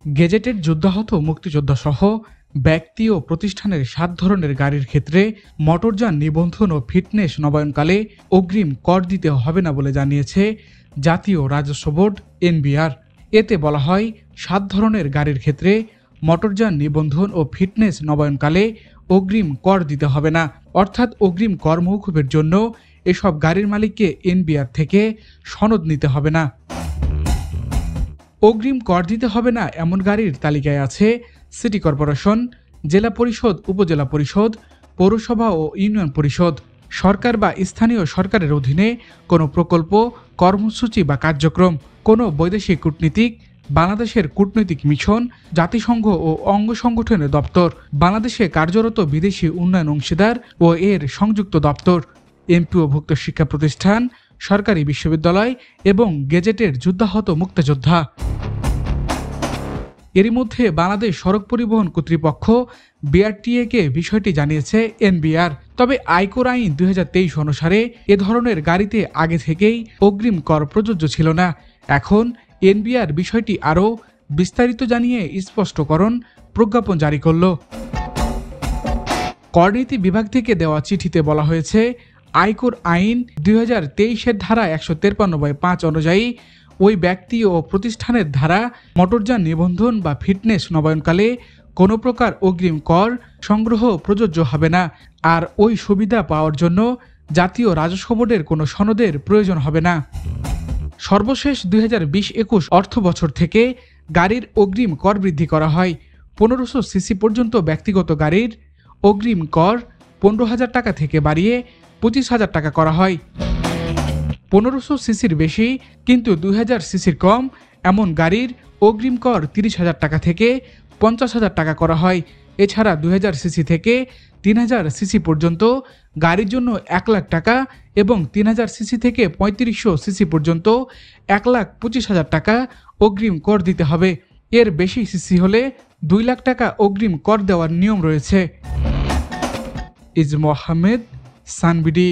Gazetted যুদ্ধাহত মুক্তিযোদ্ধা সহ ব্যক্তি ও প্রতিষ্ঠানের ৭ ধরনের গাড়ির ক্ষেত্রে মোটরযান নিবন্ধন ও ফিটনেস নবায়নকালে অগ্রিম কর দিতে হবে না বলে জানিয়েছে জাতীয় রাজস্ব বোর্ড এনবিআর। এতে বলা হয় ৭ ধরনের গাড়ির ক্ষেত্রে মোটরযান নিবন্ধন ও ফিটনেস নবায়নকালে অগ্রিম কর দিতে হবে না, অর্থাৎ অগ্রিম কর মওকুফের জন্য এসব গাড়ির মালিককে এনবিআর থেকে সনদ নিতে হবে না। অগ্রিম কর দিতে হবে না এমন গাড়ির তালিকায় আছে সিটি কর্পোরেশন, জেলা পরিষদ, উপজেলা পরিষদ, পৌরসভা ও ইউনিয়ন পরিষদ, সরকার বা স্থানীয় সরকারের অধীনে কোনো প্রকল্প, কর্মসূচি বা কার্যক্রম, কোনো বৈদেশিক কূটনীতিক, বাংলাদেশের কূটনৈতিক মিশন, জাতিসংঘ ও অঙ্গ সংগঠনের দপ্তর, বাংলাদেশে কার্যরত বিদেশি উন্নয়ন অংশীদার ও এর সংযুক্ত দপ্তর, এমপিওভুক্ত শিক্ষা প্রতিষ্ঠান, সরকারি বিশ্ববিদ্যালয় এবং গেজেটের যুদ্ধাহত মুক্তিযোদ্ধা। এরই মধ্যে বাংলাদেশ সড়ক পরিবহন কর্তৃপক্ষ বিআরটিএ-কে বিষয়টি জানিয়েছে এনবিআর। তবে আয়কর আইন ২০২৩ অনুসারে এ ধরনের গাড়িতে আগে থেকেই অগ্রিম কর প্রযোজ্য ছিল না। এখন এনবিআর বিষয়টি আরও বিস্তারিত জানিয়ে স্পষ্টকরণ প্রজ্ঞাপন জারি করল। করনীতি বিভাগ থেকে দেওয়া চিঠিতে বলা হয়েছে, আয়কর আইন ২০২৩-এর ধারা ১৫৩/৫ অনুযায়ী ওই ব্যক্তি ও প্রতিষ্ঠানের দ্বারা মোটরযান নিবন্ধন বা ফিটনেস নবায়নকালে কোনো প্রকার অগ্রিম কর সংগ্রহ প্রযোজ্য হবে না। আর ওই সুবিধা পাওয়ার জন্য জাতীয় রাজস্ব বোর্ডের কোনো সনদের প্রয়োজন হবে না। সর্বশেষ ২০২০-২১ অর্থ বছর থেকে গাড়ির অগ্রিম কর বৃদ্ধি করা হয়। ১৫০০ সিসি পর্যন্ত ব্যক্তিগত গাড়ির অগ্রিম কর ১৫,০০০ টাকা থেকে বাড়িয়ে ২৫,০০০ টাকা করা হয়। ১৫০০ সিসির বেশি কিন্তু ২০০০ সিসির কম এমন গাড়ির অগ্রিম কর ৩০,০০০ টাকা থেকে ৫০,০০০ টাকা করা হয়। এছাড়া ২০০০ সিসি থেকে ৩০০০ সিসি পর্যন্ত গাড়ির জন্য ১ লাখ টাকা এবং ৩০০০ সিসি থেকে ৩৫০০ সিসি পর্যন্ত ১,২৫,০০০ টাকা অগ্রিম কর দিতে হবে। এর বেশি সিসি হলে ২ লাখ টাকা অগ্রিম কর দেওয়ার নিয়ম রয়েছে। ইজমু আহমেদ, সানবিডি।